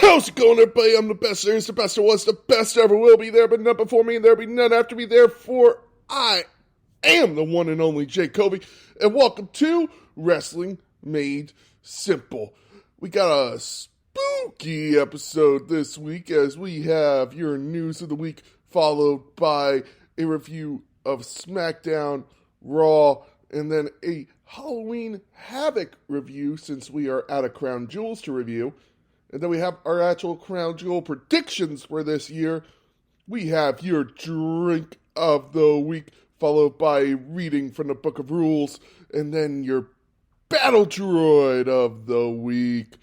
How's it going, everybody? I'm the best there is, the best there was, the best there ever will be. There but none before me, and there'll be none after me. Therefore, I am the one and only Jay Kobe, and welcome to Wrestling Made Simple. We got a spooky episode this week as we have your news of the week, followed by a review of SmackDown, Raw, and then a Halloween Havoc review since we are out of Crown Jewels to review. And then we have our actual Crown Jewel predictions for this year. We have your drink of the week, followed by a reading from the Book of Rules, and then your battle droid of the week.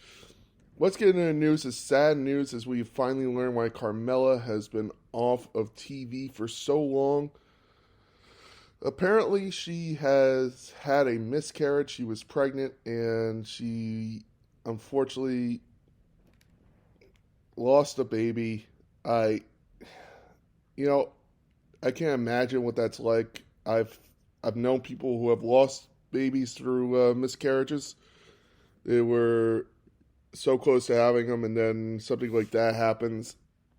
Let's get into the news. It's sad news as we finally learn why Carmella has been off of TV for so long. Apparently, she has had a miscarriage. She was pregnant, and she unfortunately lost a baby. I can't imagine what that's like. I've known people who have lost babies through miscarriages. They were so close to having them, and then something like that happens.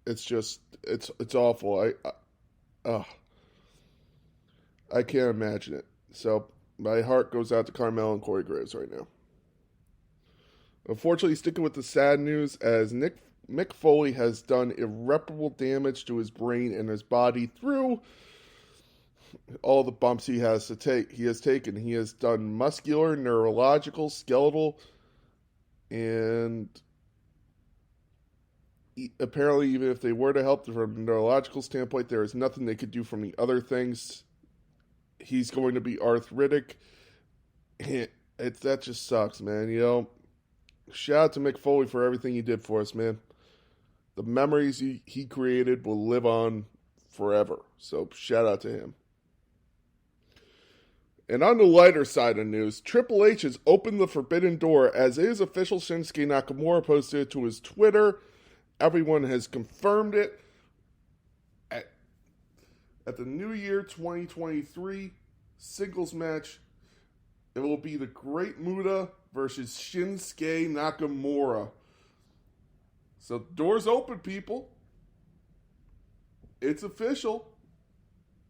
It's just it's awful. I can't imagine it. So my heart goes out to Carmel and Corey Graves right now. Unfortunately, sticking with the sad news, as Mick Foley has done irreparable damage to his brain and his body through all the bumps he has taken. He has done muscular, neurological, skeletal, and apparently even if they were to help from a neurological standpoint, there is nothing they could do from the other things. He's going to be arthritic. That just sucks, man. Shout out to Mick Foley for everything he did for us, man. The memories he created will live on forever. So shout out to him. And on the lighter side of news, Triple H has opened the forbidden door as his official Shinsuke Nakamura posted it to his Twitter. Everyone has confirmed it. At the New Year 2023 singles match, it will be the Great Muta versus Shinsuke Nakamura. So doors open, people. It's official.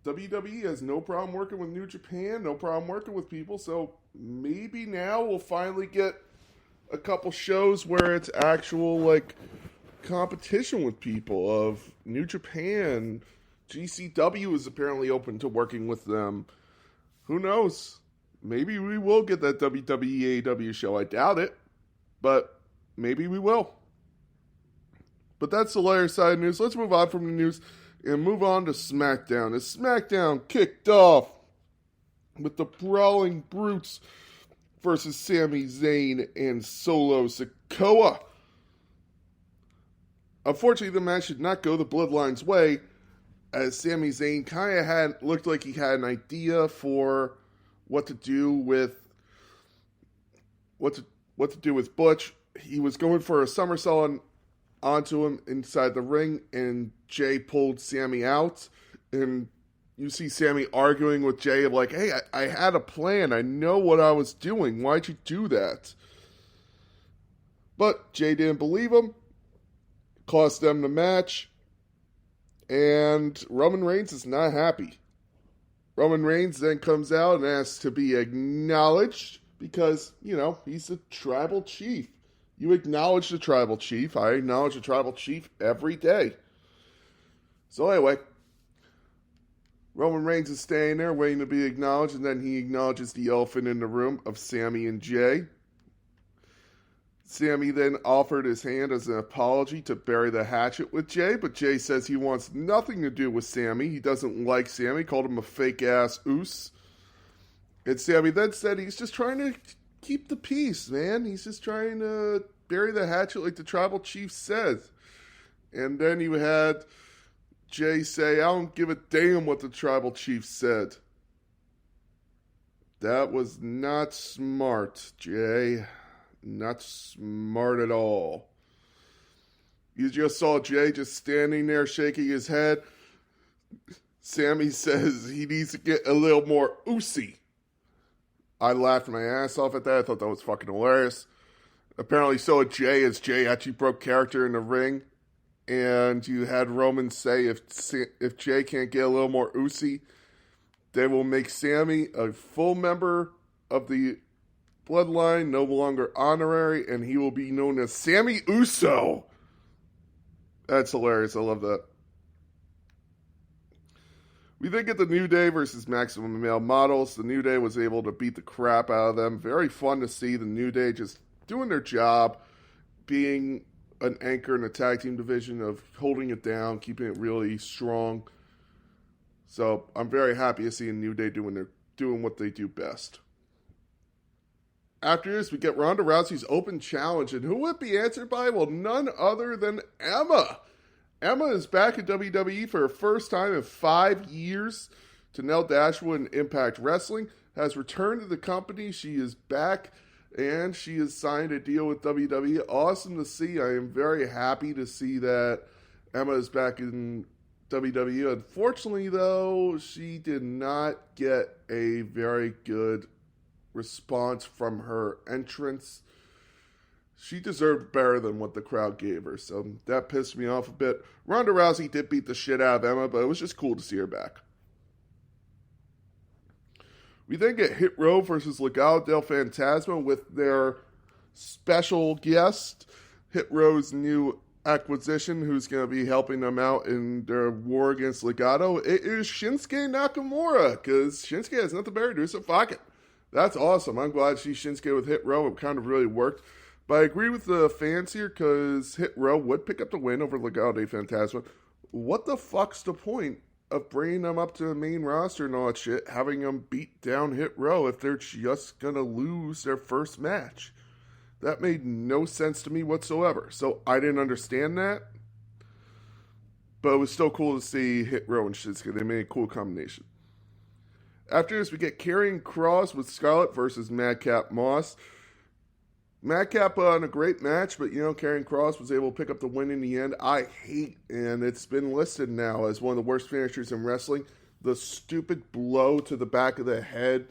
WWE has no problem working with New Japan, no problem working with people, so maybe now we'll finally get a couple shows where it's actual, competition with people of New Japan. GCW is apparently open to working with them. Who knows? Maybe we will get that WWE AEW show. I doubt it, but maybe we will. But that's the lighter side of news. Let's move on from the news and move on to SmackDown. As SmackDown kicked off with the Brawling Brutes versus Sami Zayn and Solo Sikoa. Unfortunately, the match did not go the Bloodline's way, as Sami Zayn kind of looked like he had an idea for what to do with Butch. He was going for a somersault onto him inside the ring, and Jay pulled Sami out, and you see Sami arguing with Jay of like, hey, I had a plan. I know what I was doing. Why'd you do that? But Jay didn't believe him. Cost them the match. And Roman Reigns is not happy. Roman Reigns then comes out and asks to be acknowledged because, he's the tribal chief. You acknowledge the tribal chief. I acknowledge the tribal chief every day. So anyway, Roman Reigns is staying there waiting to be acknowledged, and then he acknowledges the elephant in the room of Sami and Jay. Sami then offered his hand as an apology to bury the hatchet with Jay, but Jay says he wants nothing to do with Sami. He doesn't like Sami, called him a fake-ass oos. And Sami then said he's just trying to keep the peace, man. He's just trying to bury the hatchet like the tribal chief says. And then you had Jay say, I don't give a damn what the tribal chief said. That was not smart, Jay. Not smart at all. You just saw Jay just standing there shaking his head. Sami says he needs to get a little more oozy. I laughed my ass off at that. I thought that was fucking hilarious. Apparently so at Jay, as Jay actually broke character in the ring. And you had Roman say if Jay can't get a little more oozy, they will make Sammy a full member of the bloodline, no longer honorary, and he will be known as Sammy Uso. That's hilarious. I love that. We then get the New Day versus Maximum Male Models. The New Day was able to beat the crap out of them. Very fun to see the New Day just doing their job, being an anchor in the tag team division of holding it down, keeping it really strong. So I'm very happy to see a New Day doing what they do best. After this, we get Ronda Rousey's open challenge, and who would it be answered by? Well, none other than Emma. Emma is back at WWE for her first time in 5 years. Tenelle Dashwood in Impact Wrestling has returned to the company. She is back, and she has signed a deal with WWE. Awesome to see. I am very happy to see that Emma is back in WWE. Unfortunately, though, she did not get a very good response from her entrance. She deserved better than what the crowd gave her, so that pissed me off a bit. Ronda Rousey did beat the shit out of Emma, but it was just cool to see her back. We then get Hit Row versus Legado del Fantasma with their special guest, Hit Row's new acquisition, who's going to be helping them out in their war against Legado. It is Shinsuke Nakamura, because Shinsuke has nothing better to do, so fuck it. That's awesome. I'm glad she's Shinsuke with Hit Row. It kind of really worked. But I agree with the fans here, because Hit Row would pick up the win over Legado del Fantasma. What the fuck's the point of bringing them up to the main roster and all that shit, having them beat down Hit Row if they're just going to lose their first match? That made no sense to me whatsoever. So I didn't understand that. But it was still cool to see Hit Row and Shinsuke. They made a cool combination. After this, we get Karrion Kross with Scarlett versus Madcap Moss. Madcap in a great match, but Karrion Kross was able to pick up the win in the end. I hate, and it's been listed now as one of the worst finishers in wrestling, the stupid blow to the back of the head.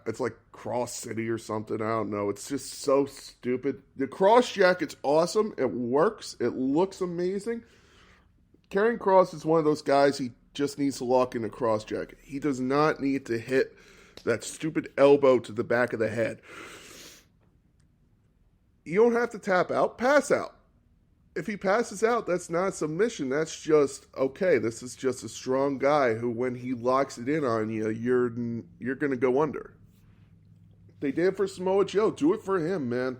It's like Cross City or something. I don't know. It's just so stupid. The Cross Jacket's awesome. It works. It looks amazing. Karrion Kross is one of those guys, he just needs to lock in a Cross Jacket. He does not need to hit that stupid elbow to the back of the head. You don't have to tap out, pass out. If he passes out, that's not a submission. That's just, okay, this is just a strong guy who, when he locks it in on you, you're going to go under. They did it for Samoa Joe. Do it for him, man.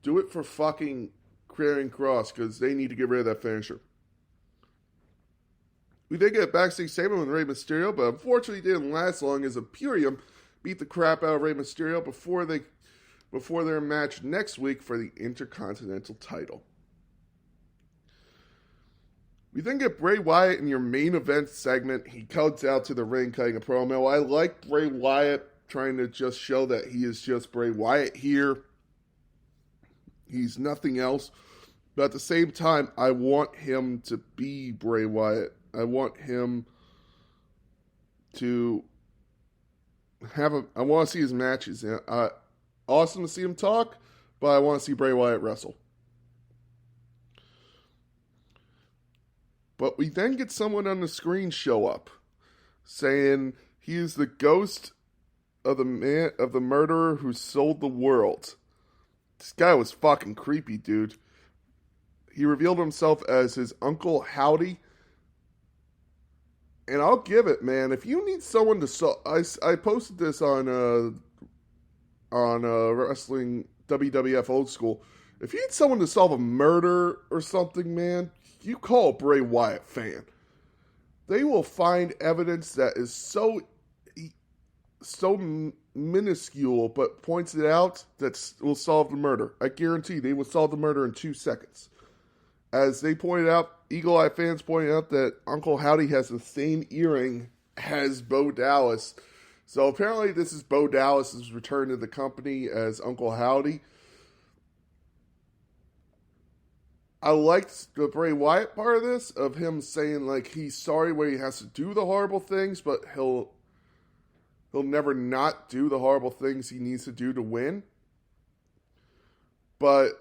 Do it for fucking Karrion Kross, because they need to get rid of that finisher. We did get a backstage segment with Rey Mysterio, but unfortunately it didn't last long, as Imperium beat the crap out of Rey Mysterio before their match next week for the Intercontinental title. We then get Bray Wyatt in your main event segment. He comes out to the ring cutting a promo. I like Bray Wyatt trying to just show that he is just Bray Wyatt here. He's nothing else. But at the same time, I want him to be Bray Wyatt. I want him to I want to see his matches. Awesome to see him talk, but I want to see Bray Wyatt wrestle. But we then get someone on the screen show up saying he is the ghost of the murderer who sold the world. This guy was fucking creepy, dude. He revealed himself as his Uncle Howdy. And I'll give it, man. If you need someone to I posted this on Wrestling WWF Old School. If you need someone to solve a murder or something, man, you call a Bray Wyatt fan. They will find evidence that is so minuscule, but points it out, that will solve the murder. I guarantee they will solve the murder in 2 seconds. As they pointed out, Eagle Eye fans pointed out that Uncle Howdy has the same earring as Bo Dallas. So apparently this is Bo Dallas's return to the company as Uncle Howdy. I liked the Bray Wyatt part of this, of him saying like he's sorry when he has to do the horrible things, but he'll never not do the horrible things he needs to do to win. But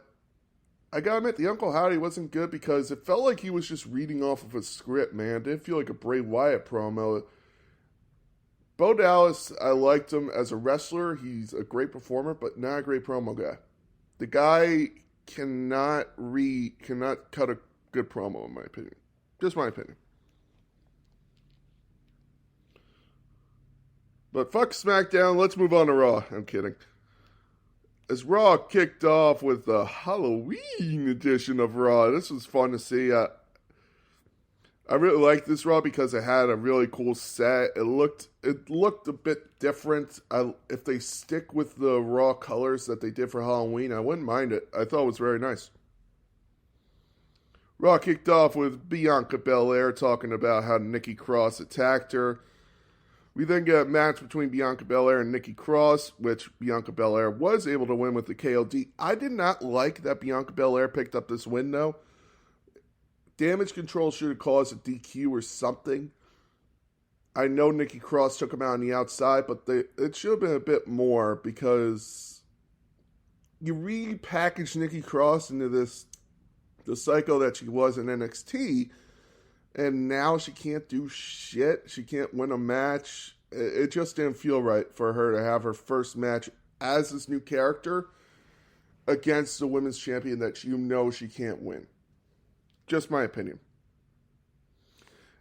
I gotta admit, the Uncle Howdy wasn't good because it felt like he was just reading off of a script, man. It didn't feel like a Bray Wyatt promo. Bo Dallas, I liked him as a wrestler. He's a great performer, but not a great promo guy. The guy cannot cut a good promo, in my opinion. Just my opinion. But fuck SmackDown, let's move on to Raw. I'm kidding. As Raw kicked off with the Halloween edition of Raw, this was fun to see. I really liked this Raw because it had a really cool set. It looked a bit different. If they stick with the Raw colors that they did for Halloween, I wouldn't mind it. I thought it was very nice. Raw kicked off with Bianca Belair talking about how Nikki Cross attacked her. We then get a match between Bianca Belair and Nikki Cross, which Bianca Belair was able to win with the KOD. I did not like that Bianca Belair picked up this win, though. Damage control should have caused a DQ or something. I know Nikki Cross took him out on the outside, but it should have been a bit more because you repackaged Nikki Cross into the psycho that she was in NXT, and now she can't do shit. She can't win a match. It just didn't feel right for her to have her first match as this new character against the women's champion that you know she can't win. Just my opinion.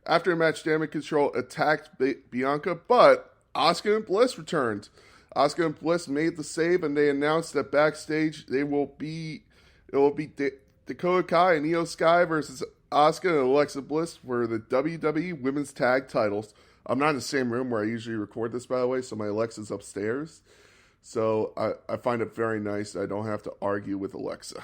After a match, Damage Control attacked Bianca, but Asuka and Bliss returned. Asuka and Bliss made the save, and they announced that backstage it will be Dakota Kai and Io Sky versus Asuka and Alexa Bliss for the WWE Women's Tag Titles. I'm not in the same room where I usually record this, by the way, so my Alexa's upstairs. So I find it very nice that I don't have to argue with Alexa.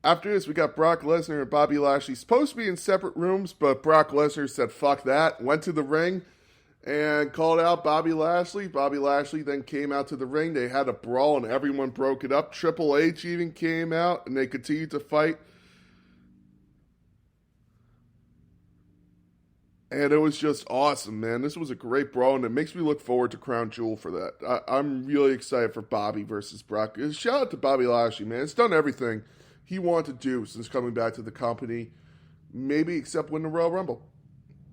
After this, we got Brock Lesnar and Bobby Lashley supposed to be in separate rooms, but Brock Lesnar said, fuck that, went to the ring and called out Bobby Lashley. Bobby Lashley then came out to the ring. They had a brawl and everyone broke it up. Triple H even came out and they continued to fight. And it was just awesome, man. This was a great brawl, and it makes me look forward to Crown Jewel for that. I'm really excited for Bobby versus Brock. Shout out to Bobby Lashley, man. It's done everything he wanted to do since coming back to the company, maybe except win the Royal Rumble.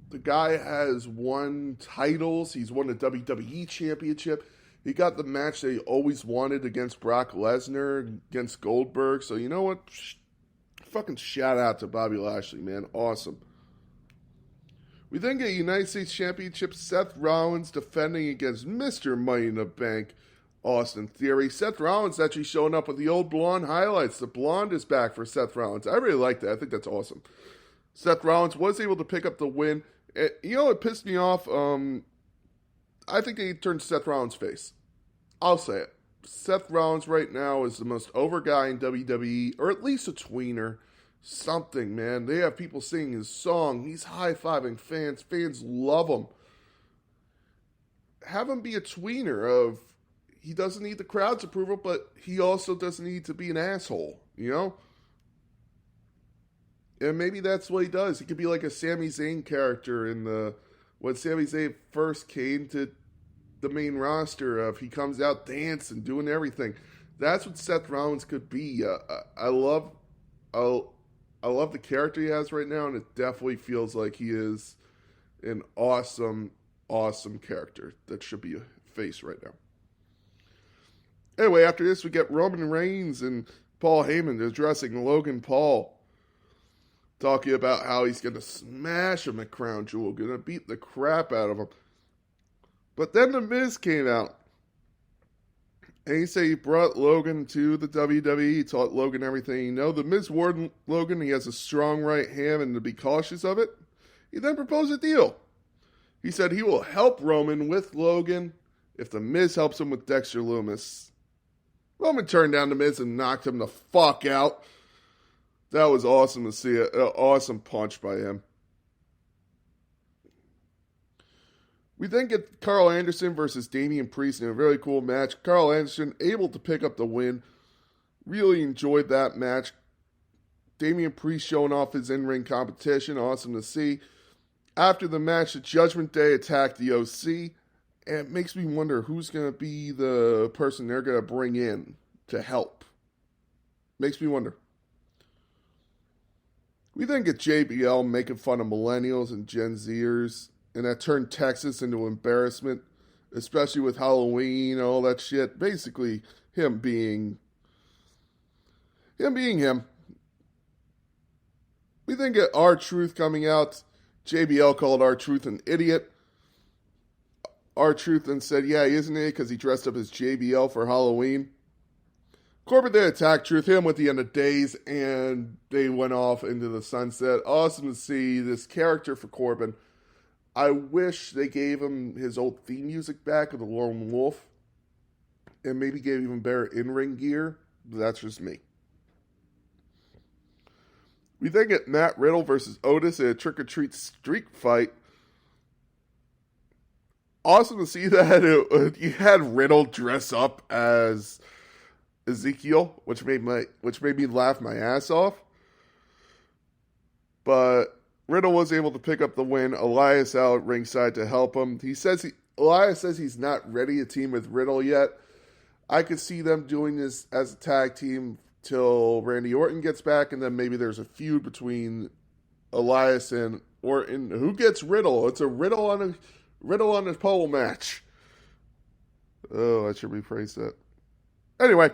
The guy has won titles. He's won the WWE Championship. He got the match that he always wanted against Brock Lesnar, against Goldberg. So you know what? Fucking shout out to Bobby Lashley, man. Awesome. We then get United States Championship Seth Rollins defending against Mr. Money in the Bank, Austin Theory. Seth Rollins actually showing up with the old blonde highlights. The blonde is back for Seth Rollins. I really like that. I think that's awesome. Seth Rollins was able to pick up the win. You know what pissed me off? I think they turned Seth Rollins' face. I'll say it. Seth Rollins right now is the most over guy in WWE, or at least a tweener. Something, man. They have people singing his song. He's high-fiving fans. Fans love him. Have him be a tweener of, he doesn't need the crowd's approval, but he also doesn't need to be an asshole, you know? And maybe that's what he does. He could be like a Sami Zayn character in when Sami Zayn first came to the main roster of he comes out dancing, doing everything. That's what Seth Rollins could be. I love the character he has right now, and it definitely feels like he is an awesome, awesome character that should be a face right now. Anyway, after this, we get Roman Reigns and Paul Heyman addressing Logan Paul, talking about how he's going to smash him at Crown Jewel, going to beat the crap out of him. But then The Miz came out, and he said he brought Logan to the WWE. He taught Logan everything he knows. The Miz warned Logan he has a strong right hand and to be cautious of it. He then proposed a deal. He said he will help Roman with Logan if The Miz helps him with Dexter Lumis. Roman turned down The Miz and knocked him the fuck out. That was awesome to see. An awesome punch by him. We then get Carl Anderson versus Damian Priest in a very cool match. Carl Anderson able to pick up the win. Really enjoyed that match. Damian Priest showing off his in-ring competition. Awesome to see. After the match, the Judgment Day attacked the OC. And it makes me wonder who's going to be the person they're going to bring in to help. Makes me wonder. We then get JBL making fun of millennials and Gen Zers, and that turned Texas into embarrassment, especially with Halloween and all that shit. Basically, him being him. We then get R-Truth coming out. JBL called R-Truth an idiot. R-Truth then said, yeah, he is an idiot because he dressed up as JBL for Halloween. Corbin then attacked Truth, him with the end of days, and they went off into the sunset. Awesome to see this character for Corbin. I wish they gave him his old theme music back of the Lone Wolf, and maybe gave even better in-ring gear. But that's just me. We then get Matt Riddle versus Otis in a trick-or-treat streak fight. Awesome to see that you had Riddle dress up as Ezekiel, which made me laugh my ass off. But Riddle was able to pick up the win. Elias out at ringside to help him. Elias says he's not ready to team with Riddle yet. I could see them doing this as a tag team till Randy Orton gets back, and then maybe there's a feud between Elias and Orton. Who gets Riddle? It's a Riddle on a pole match. Oh, I should rephrase that. Anyway,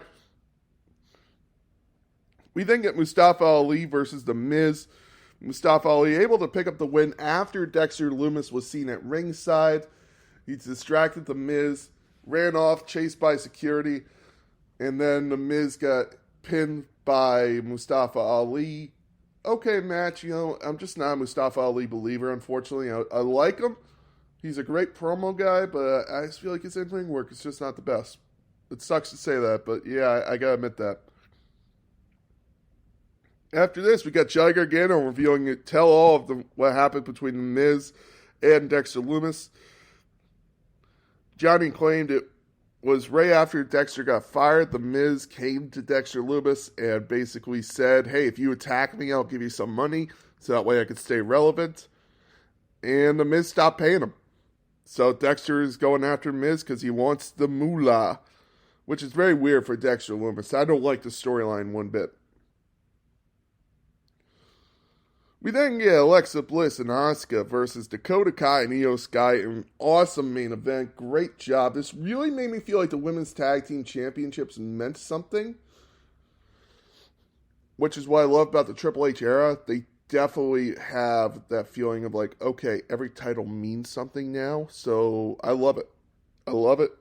we then get Mustafa Ali versus The Miz. Mustafa Ali able to pick up the win after Dexter Lumis was seen at ringside. He distracted The Miz, ran off, chased by security, and then The Miz got pinned by Mustafa Ali. Okay, match, I'm just not a Mustafa Ali believer, unfortunately. I like him. He's a great promo guy, but I just feel like his in-ring work is just not the best. It sucks to say that, but yeah, I gotta admit that. After this, we got Johnny Gargano revealing tell-all of what happened between The Miz and Dexter Lumis. Johnny claimed it was right after Dexter got fired. The Miz came to Dexter Lumis and basically said, hey, if you attack me, I'll give you some money, so that way I can stay relevant. And The Miz stopped paying him. So Dexter is going after Miz because he wants the moolah, which is very weird for Dexter Lumis. I don't like the storyline one bit. We then get Alexa Bliss and Asuka versus Dakota Kai and Io Sky in an awesome main event. Great job. This really made me feel like the Women's Tag Team Championships meant something, which is what I love about the Triple H era. They definitely have that feeling of like, okay, every title means something now. So I love it. I love it.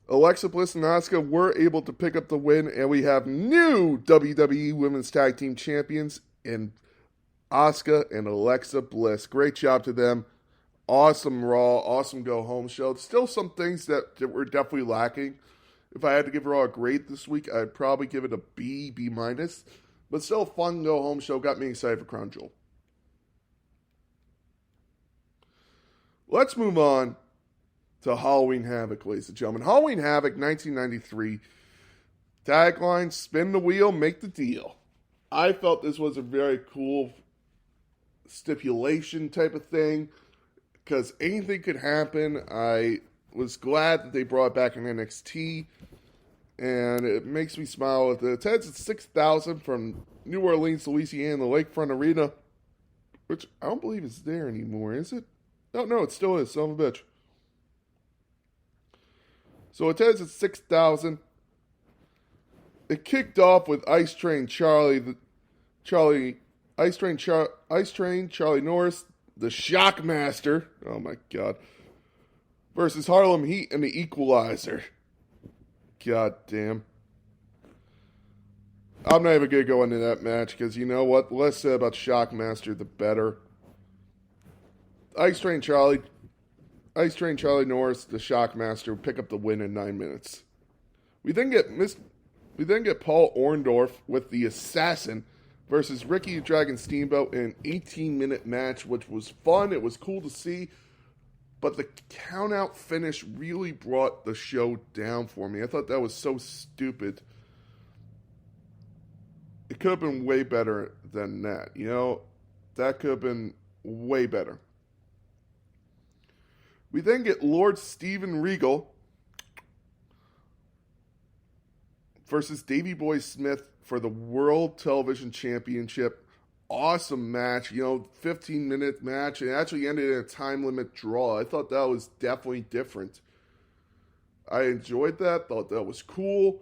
Alexa Bliss and Asuka were able to pick up the win, and we have new WWE Women's Tag Team Champions in Asuka and Alexa Bliss. Great job to them. Awesome Raw, awesome go-home show. Still some things that were definitely lacking. If I had to give Raw a grade this week, I'd probably give it a B, B-. But still a fun go-home show. Got me excited for Crown Jewel. Let's move on to Halloween Havoc, ladies and gentlemen. Halloween Havoc, 1993. Tagline, spin the wheel, make the deal. I felt this was a very cool stipulation type of thing, because anything could happen. I was glad that they brought it back in NXT, and it makes me smile. It attends at 6,000 from New Orleans, Louisiana, the Lakefront Arena, which I don't believe is there anymore, is it? No, it still is, son of a bitch. So it says it's 6,000. It kicked off with Ice Train Charlie Norris, the Shockmaster. Oh my God. Versus Harlem Heat and the Equalizer. God damn. I'm not even going to go into that match because you know what? The less said about Shockmaster, the better. Ice Train Charlie Norris, the Shockmaster, pick up the win in 9 minutes. We then get Paul Orndorff with the Assassin versus Ricky Dragon Steamboat in an 18-minute match, which was fun. It was cool to see, but the count-out finish really brought the show down for me. I thought that was so stupid. It could have been way better than that. That could have been way better. We then get Lord Steven Regal versus Davey Boy Smith for the World Television Championship. Awesome match, 15-minute match. It actually ended in a time limit draw. I thought that was definitely different. I enjoyed that, thought that was cool.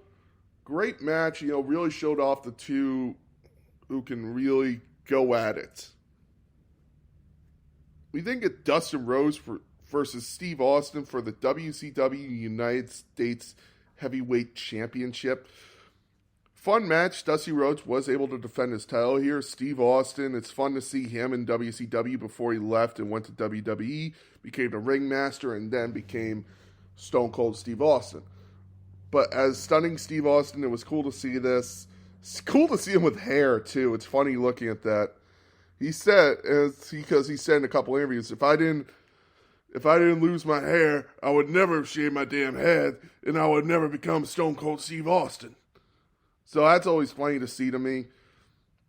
Great match, really showed off the two who can really go at it. We then get Dustin Rhodes versus Steve Austin for the WCW United States Heavyweight Championship. Fun match. Dusty Rhodes was able to defend his title here. Steve Austin, it's fun to see him in WCW before he left and went to WWE, became the ringmaster, and then became Stone Cold Steve Austin. But as stunning Steve Austin, it was cool to see this. It's cool to see him with hair, too. It's funny looking at that. He said, because he said in a couple interviews, if I didn't lose my hair, I would never have shaved my damn head, and I would never become Stone Cold Steve Austin. So that's always funny to see to me.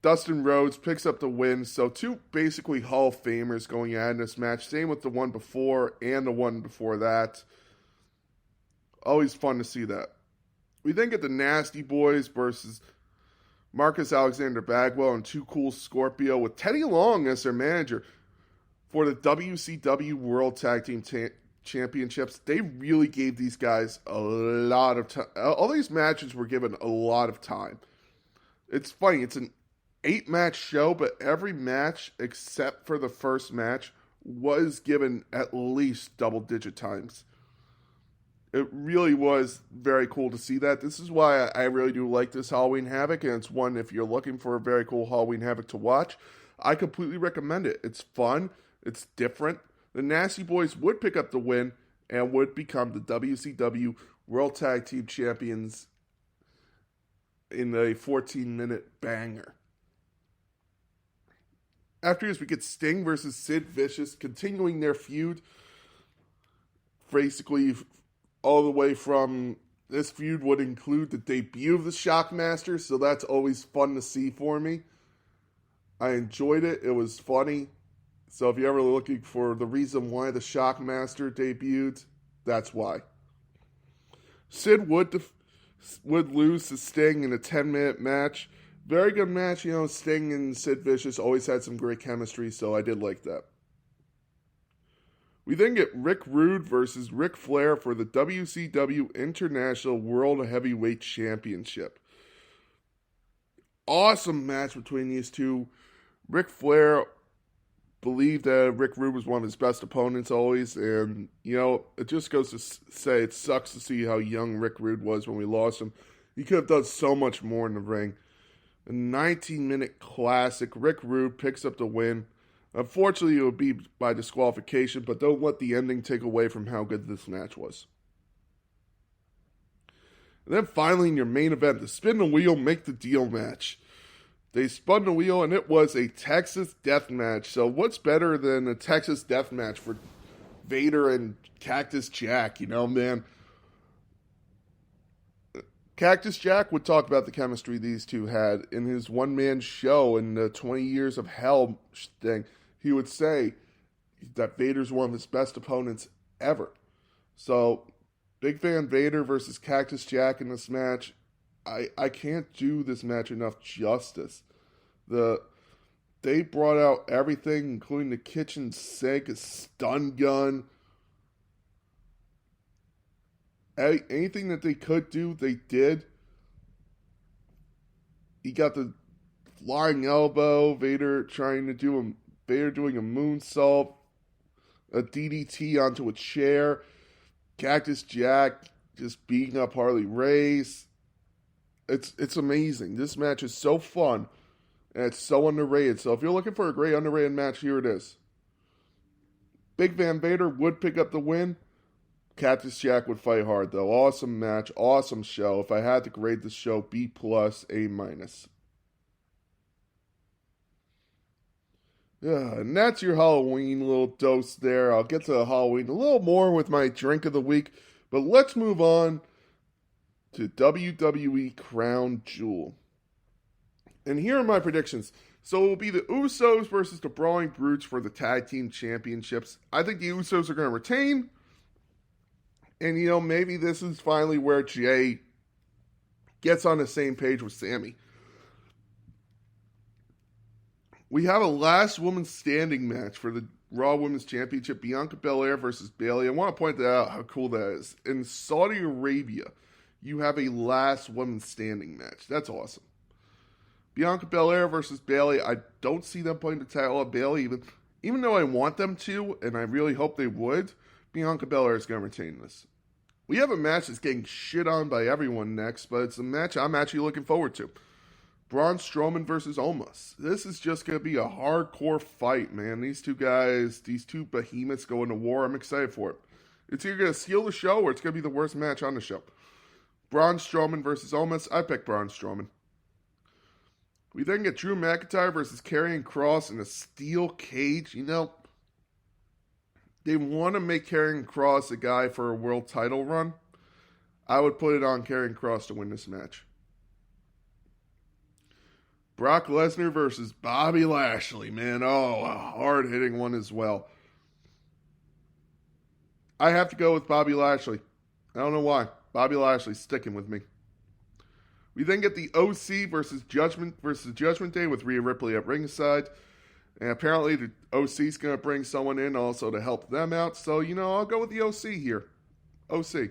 Dustin Rhodes picks up the win. So two basically Hall of Famers going at in this match. Same with the one before and the one before that. Always fun to see that. We then get the Nasty Boys versus Marcus Alexander Bagwell and Too Cool Scorpio with Teddy Long as their manager for the WCW World Tag Team Championships. They really gave these guys a lot of time. All these matches were given a lot of time. It's funny, it's an 8-match show, but every match except for the first match was given at least double-digit times. It really was very cool to see that. This is why I really do like this Halloween Havoc, and it's one, if you're looking for a very cool Halloween Havoc to watch, I completely recommend it. It's fun. It's different. The Nasty Boys would pick up the win and would become the WCW World Tag Team Champions in a 14-minute banger. After this, we get Sting versus Sid Vicious, continuing their feud. Basically, all the way from this feud would include the debut of the Shockmaster, so that's always fun to see for me. I enjoyed it. It was funny. So if you're ever looking for the reason why the Shockmaster debuted, that's why. Sid would lose to Sting in a 10-minute match. Very good match. Sting and Sid Vicious always had some great chemistry, so I did like that. We then get Rick Rude versus Ric Flair for the WCW International World Heavyweight Championship. Awesome match between these two. Ric Flair believed that Rick Rude was one of his best opponents always, and, it just goes to say it sucks to see how young Rick Rude was when we lost him. He could have done so much more in the ring. A 19-minute classic. Rick Rude picks up the win. Unfortunately, it would be by disqualification, but don't let the ending take away from how good this match was. And then finally, in your main event, the Spin the Wheel, Make the Deal match. They spun the wheel, and it was a Texas death match. So what's better than a Texas death match for Vader and Cactus Jack, man? Cactus Jack would talk about the chemistry these two had in his one-man show in the 20 Years of Hell thing. He would say that Vader's one of his best opponents ever. So, big fan Vader versus Cactus Jack in this match. I can't do this match enough justice. They brought out everything, including the kitchen sink, a stun gun. Anything that they could do, they did. He got the flying elbow, Vader doing a moonsault, a DDT onto a chair, Cactus Jack just beating up Harley Race. It's amazing. This match is so fun, and it's so underrated. So if you're looking for a great underrated match, here it is. Big Van Vader would pick up the win. Cactus Jack would fight hard, though. Awesome match, awesome show. If I had to grade this show, B+, A-. Yeah, and that's your Halloween little dose there. I'll get to Halloween a little more with my drink of the week, but let's move on to WWE Crown Jewel. And here are my predictions. So it will be the Usos versus the Brawling Brutes for the Tag Team Championships. I think the Usos are going to retain. And, maybe this is finally where Jay gets on the same page with Sammy. We have a last woman standing match for the Raw Women's Championship, Bianca Belair versus Bayley. I want to point that out, how cool that is. In Saudi Arabia, you have a last woman standing match. That's awesome. Bianca Belair versus Bayley. I don't see them putting the title on Bayley, even though I want them to, and I really hope they would. Bianca Belair is going to retain this. We have a match that's getting shit on by everyone next, but it's a match I'm actually looking forward to. Braun Strowman versus Omos. This is just going to be a hardcore fight, man. These two guys, these two behemoths going to war. I'm excited for it. It's either going to steal the show or it's going to be the worst match on the show. Braun Strowman versus Omos. I pick Braun Strowman. We then get Drew McIntyre versus Karrion Kross in a steel cage. They want to make Karrion Kross a guy for a world title run. I would put it on Karrion Kross to win this match. Brock Lesnar versus Bobby Lashley, man. Oh, a hard-hitting one as well. I have to go with Bobby Lashley. I don't know why. Bobby Lashley's sticking with me. We then get the OC versus Judgment Day with Rhea Ripley at ringside. And apparently the OC's going to bring someone in also to help them out. So, I'll go with the OC here. OC.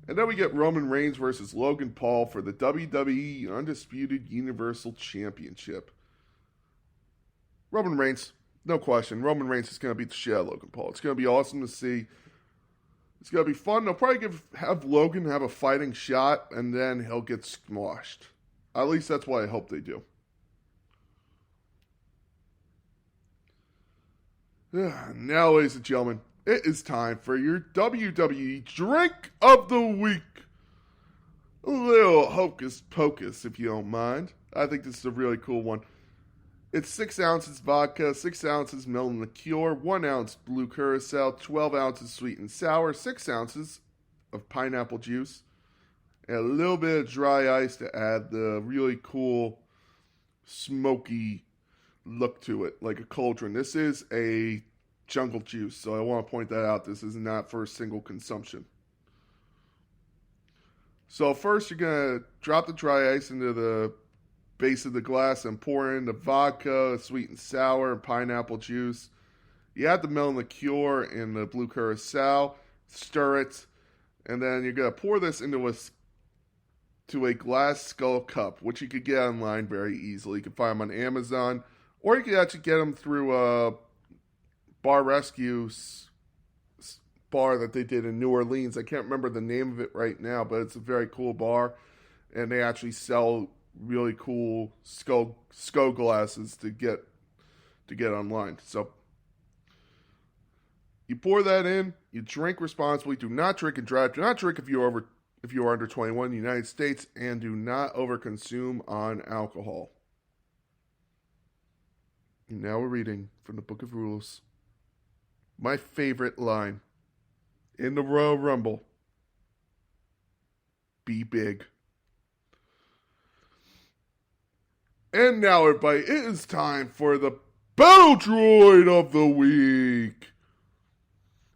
And then we get Roman Reigns versus Logan Paul for the WWE Undisputed Universal Championship. Roman Reigns, no question. Roman Reigns is going to beat the shit out of Logan Paul. It's going to be awesome to see. It's going to be fun. They'll probably have Logan have a fighting shot, and then he'll get squashed. At least that's what I hope they do. Now, ladies and gentlemen, it is time for your WWE Drink of the Week. A little hocus pocus, if you don't mind. I think this is a really cool one. It's 6 ounces vodka, 6 ounces melon liqueur, 1 ounce blue curacao, 12 ounces sweet and sour, 6 ounces of pineapple juice, and a little bit of dry ice to add the really cool, smoky look to it, like a cauldron. This is a jungle juice, so I want to point that out. This is not for single consumption. So first you're going to drop the dry ice into the base of the glass and pour in the vodka, sweet and sour, and pineapple juice. You add the melon liqueur and the blue curacao, stir it, and then you're going to pour this into a glass skull cup, which you could get online very easily. You can find them on Amazon, or you could actually get them through a Bar Rescue bar that they did in New Orleans. I can't remember the name of it right now, but it's a very cool bar, and they actually sell really cool skull glasses to get online. So you pour that in, you drink responsibly. Do not drink and drive. Do not drink if you are under 21 in the United States, and do not overconsume on alcohol. And now we're reading from the Book of Rules. My favorite line in the Royal Rumble: be big. And now, everybody, it is time for the Battle Droid of the Week.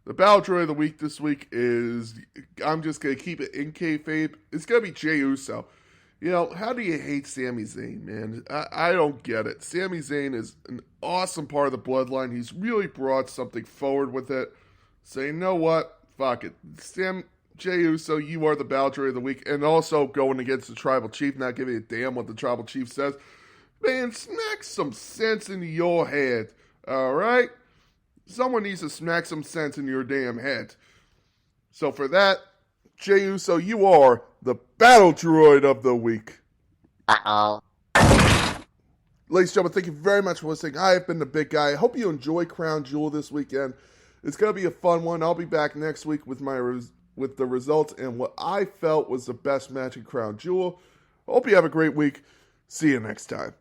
The Battle Droid of the Week this week is, I'm just going to keep it in kayfabe, it's going to be Jey Uso. How do you hate Sami Zayn, man? I don't get it. Sami Zayn is an awesome part of the bloodline. He's really brought something forward with it. So you know what? Fuck it. Jey Uso, you are the Battle Droid of the Week. And also going against the Tribal Chief, not giving a damn what the Tribal Chief says. Man, smack some sense into your head, alright? Someone needs to smack some sense into your damn head. So for that, Jey Uso, you are the Battle Droid of the Week. Uh-oh. Ladies and gentlemen, thank you very much for listening. I have been the Big Guy. I hope you enjoy Crown Jewel this weekend. It's going to be a fun one. I'll be back next week with the results and what I felt was the best match in Crown Jewel. Hope you have a great week. See you next time.